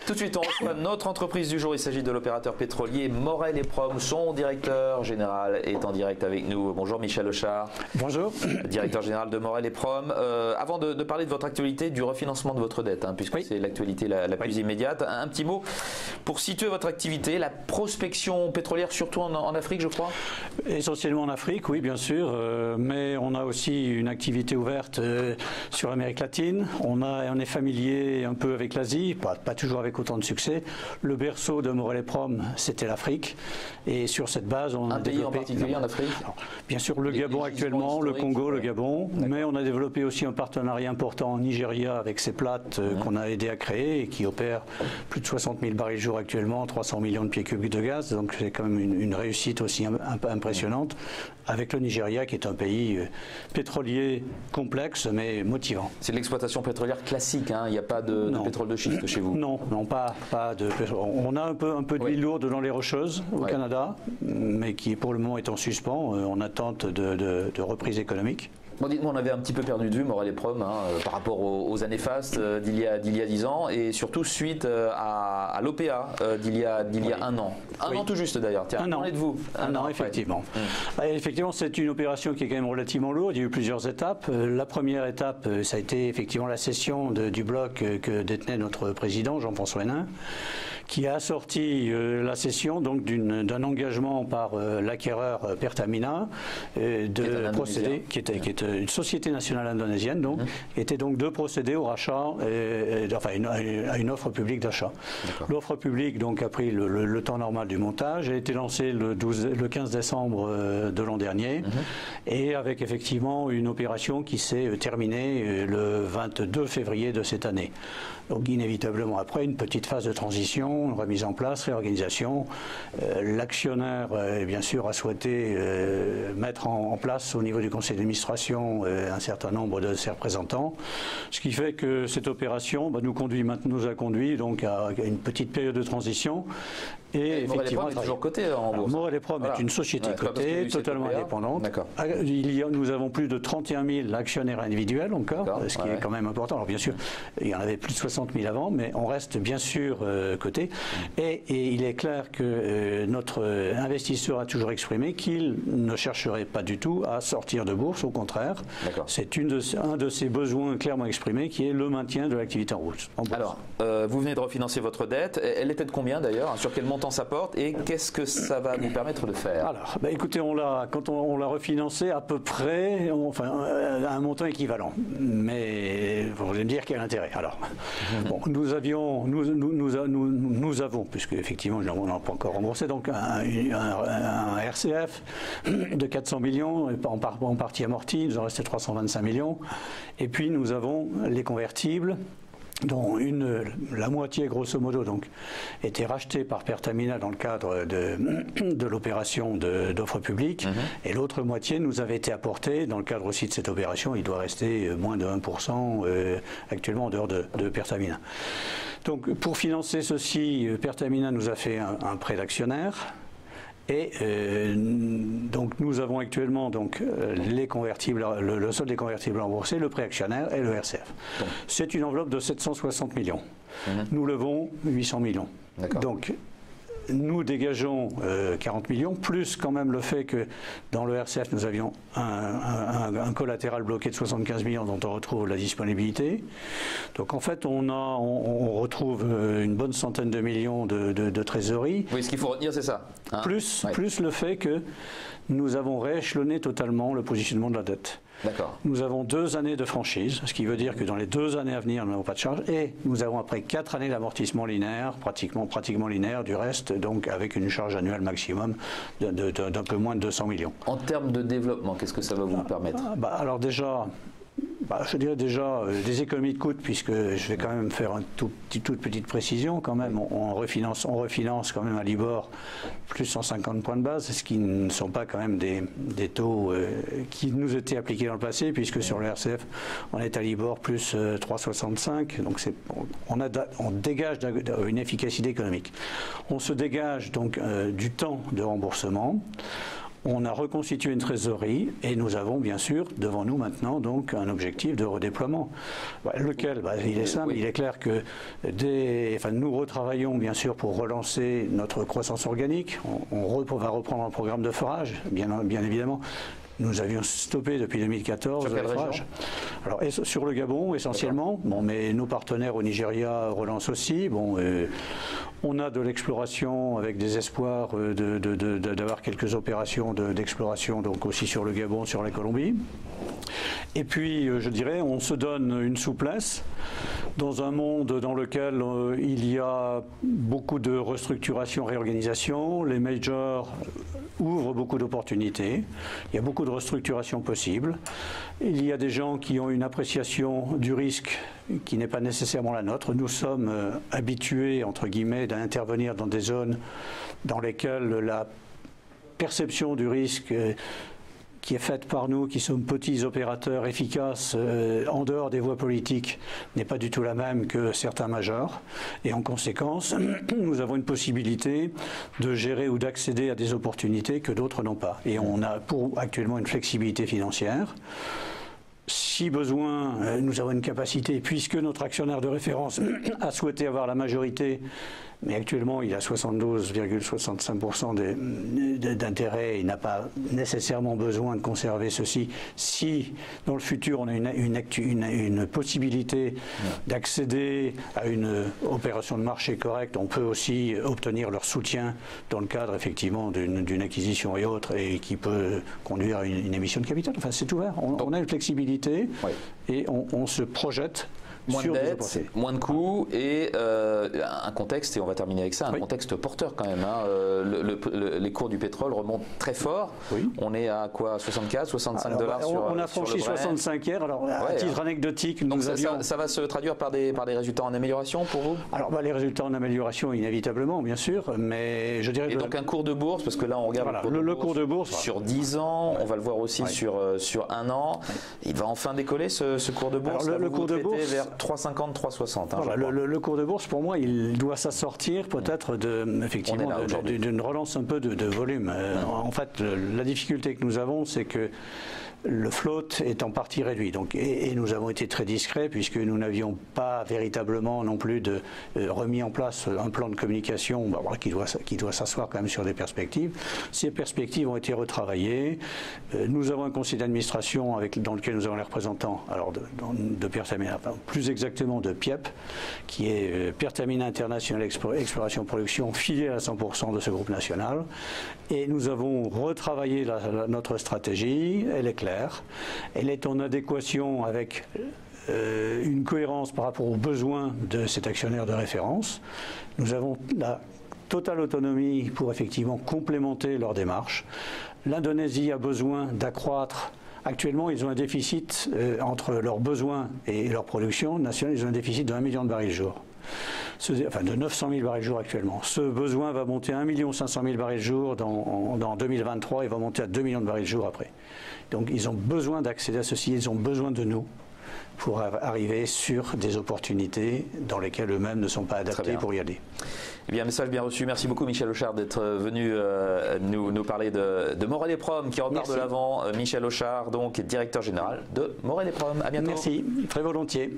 Tout de suite, on reçoit notre entreprise du jour. Il s'agit de l'opérateur pétrolier Morel et Prom. Son directeur général est en direct avec nous. Bonjour Michel Lechard. Bonjour. Directeur général de Morel et Prom. Avant de parler de votre actualité, du refinancement de votre dette, puisque oui, c'est l'actualité la plus immédiate, un petit mot pour situer votre activité, la prospection pétrolière, surtout en Afrique, je crois. Essentiellement en Afrique, oui, bien sûr, mais on a aussi une activité ouverte sur l'Amérique latine. On est familier un peu avec l'Asie, pas toujours avec autant de succès. Le berceau de Morel et Prom, c'était l'Afrique, et sur cette base, on a développé... Un pays en particulier en Afrique? Alors, bien sûr, le Gabon actuellement, le Congo, le Gabon, mais on a développé aussi un partenariat important en Nigeria avec ces plates qu'on a aidé à créer et qui opèrent plus de 60 000 barils jour actuellement, 300 millions de pieds cubes de gaz, donc c'est quand même une réussite aussi un peu impressionnante, avec le Nigeria qui est un pays pétrolier complexe mais motivant. C'est de l'exploitation pétrolière classique, il n'y a pas de pétrole de schiste chez vous? Non, pas de pétrole. On a un peu d'huile lourde dans les Rocheuses au Canada, mais qui pour le moment est en suspens, en attente de reprise économique. Bon, dites-moi, on avait un petit peu perdu de vue Morel et Prom par rapport aux années fastes d'il y a 10 ans et surtout suite à l'OPA d'il y a un an. Un an tout juste d'ailleurs. Tiens, parlez de vous. Un an, effectivement. Effectivement, c'est une opération qui est quand même relativement lourde. Il y a eu plusieurs étapes. La première étape, ça a été effectivement la cession du bloc que détenait notre président, Jean-François Hénin, qui a assorti la cession donc d'un engagement par l'acquéreur Pertamina de procéder, qui est une société nationale indonésienne, donc, était donc de procéder au rachat, enfin à une offre publique d'achat. L'offre publique donc a pris le temps normal du montage, a été lancée le 15 décembre de l'an dernier, et avec effectivement une opération qui s'est terminée le 22 février de cette année. Donc inévitablement après une petite phase de transition, remise en place, réorganisation. L'actionnaire bien sûr a souhaité mettre en place au niveau du conseil d'administration un certain nombre de ses représentants, ce qui fait que cette opération nous a conduit donc à une petite période de transition. Et effectivement, Morel et Prom est toujours coté en bourse. Morel et Prom est une société cotée, totalement indépendante. Nous avons plus de 31 000 actionnaires individuels encore, ce qui est quand même important. Alors bien sûr, il y en avait plus de 60 000 avant, mais on reste bien sûr coté. Et il est clair que notre investisseur a toujours exprimé qu'il ne chercherait pas du tout à sortir de bourse, au contraire. C'est un de ses besoins clairement exprimés qui est le maintien de l'activité en bourse. Alors, vous venez de refinancer votre dette. Elle était de combien d'ailleurs? Sur quel montant ça porte et qu'est-ce que ça va nous permettre de faire? Alors, écoutez, quand on l'a refinancé à peu près, à un montant équivalent. Mais vous allez me dire quel intérêt. Alors, bon, nous avons, puisque effectivement on n'a pas encore remboursé, donc un RCF de 400 millions en partie amorti, il nous en restait 325 millions. Et puis nous avons les convertibles, dont la moitié grosso modo donc était rachetée par Pertamina dans le cadre de l'opération d'offre publique, et l'autre moitié nous avait été apportée dans le cadre aussi de cette opération. Il doit rester moins de 1% actuellement en dehors de Pertamina. Donc pour financer ceci, Pertamina nous a fait un prêt d'actionnaire. Et donc nous avons actuellement les convertibles, le solde des convertibles remboursés, le prêt actionnaire et le RCF. C'est une enveloppe de 760 millions. Nous levons 800 millions. Donc nous dégageons 40 millions, plus quand même le fait que dans le RCF, nous avions un collatéral bloqué de 75 millions dont on retrouve la disponibilité. Donc en fait, on retrouve une bonne centaine de millions de trésorerie. Oui, ce qu'il faut retenir, c'est ça. Plus le fait que nous avons rééchelonné totalement le positionnement de la dette. Nous avons 2 années de franchise, ce qui veut dire que dans les 2 années à venir, nous n'avons pas de charge, et nous avons après 4 années d'amortissement linéaire, pratiquement linéaire du reste, donc avec une charge annuelle maximum d'un peu moins de 200 millions. En termes de développement, qu'est-ce que ça va vous permettre? Alors déjà, je dirais déjà des économies de coûts, puisque je vais quand même faire une toute petite précision quand même. On refinance quand même à Libor plus 150 points de base, ce qui ne sont pas quand même des taux qui nous étaient appliqués dans le passé, puisque sur le RCF on est à Libor plus 3,65, donc on dégage une efficacité économique. On se dégage donc du temps de remboursement. On a reconstitué une trésorerie et nous avons bien sûr devant nous maintenant donc un objectif de redéploiement. Lequel il est simple, il est clair que nous retravaillons bien sûr pour relancer notre croissance organique. On va reprendre un programme de forage, bien évidemment. Nous avions stoppé depuis 2014 sur quelle le forage. Alors, sur le Gabon essentiellement, mais nos partenaires au Nigeria relancent aussi. On a de l'exploration avec des espoirs d'avoir quelques opérations d'exploration donc aussi sur le Gabon, sur la Colombie. Et puis, je dirais, on se donne une souplesse dans un monde dans lequel il y a beaucoup de restructuration, réorganisation. Les majors ouvrent beaucoup d'opportunités. Il y a beaucoup de restructuration possible. Il y a des gens qui ont une appréciation du risque qui n'est pas nécessairement la nôtre. Nous sommes habitués, entre guillemets, d'intervenir dans des zones dans lesquelles la perception du risque qui est faite par nous, qui sommes petits opérateurs efficaces en dehors des voies politiques, n'est pas du tout la même que certains majors. Et en conséquence, nous avons une possibilité de gérer ou d'accéder à des opportunités que d'autres n'ont pas. Et on a actuellement une flexibilité financière. Si besoin, nous avons une capacité, puisque notre actionnaire de référence a souhaité avoir la majorité, mais actuellement il a 72,65% d'intérêt, il n'a pas nécessairement besoin de conserver ceci. Si dans le futur on a une possibilité d'accéder à une opération de marché correcte, on peut aussi obtenir leur soutien dans le cadre effectivement d'une acquisition et autres, et qui peut conduire à une émission de capital. Enfin, c'est ouvert, on a une flexibilité et on se projette. Moins de dettes, moins de coûts et un contexte, et on va terminer avec ça, un contexte porteur quand même. Les cours du pétrole remontent très fort. On est à quoi, 64, 65 dollars sur on a franchi 65 hier. Alors, à titre anecdotique, ça va se traduire par des résultats en amélioration pour vous? Alors, les résultats en amélioration, inévitablement, bien sûr, mais je dirais... Et donc un cours de bourse, parce que là, on regarde le cours de bourse sur 10 ans, on va le voir aussi sur un an. Il va enfin décoller, ce cours de bourse. Alors, le cours de bourse... vers 3,50, 3,60. Le cours de bourse, pour moi, il doit s'assortir peut-être d'une relance un peu de volume. En fait, la difficulté que nous avons, c'est que le float est en partie réduit. Donc, et nous avons été très discrets puisque nous n'avions pas véritablement non plus remis en place un plan de communication qui doit s'asseoir quand même sur des perspectives. Ces perspectives ont été retravaillées. Nous avons un conseil d'administration dans lequel nous avons les représentants de Pertamina, plus exactement de PIEP, qui est Pertamina International Exploration Production, filiale à 100% de ce groupe national. Et nous avons retravaillé notre stratégie. Elle est claire. Elle est en adéquation avec une cohérence par rapport aux besoins de cet actionnaire de référence. Nous avons la totale autonomie pour effectivement complémenter leur démarche. L'Indonésie a besoin d'accroître. Actuellement, ils ont un déficit entre leurs besoins et leur production nationale, ils ont un déficit de 1 million de barils jour. De 900 000 barils jour actuellement. Ce besoin va monter à 1 500 000 barils jour dans 2023 et va monter à 2 millions de barils jour après. Donc ils ont besoin d'accéder à ceci, ils ont besoin de nous pour arriver sur des opportunités dans lesquelles eux-mêmes ne sont pas adaptés pour y aller. Eh bien, message bien reçu. Merci beaucoup, Michel Auchard, d'être venu nous parler de Morel & Prom qui repart de l'avant. Michel Auchard, donc directeur général de Morel & Prom. À bientôt. Merci, très volontiers.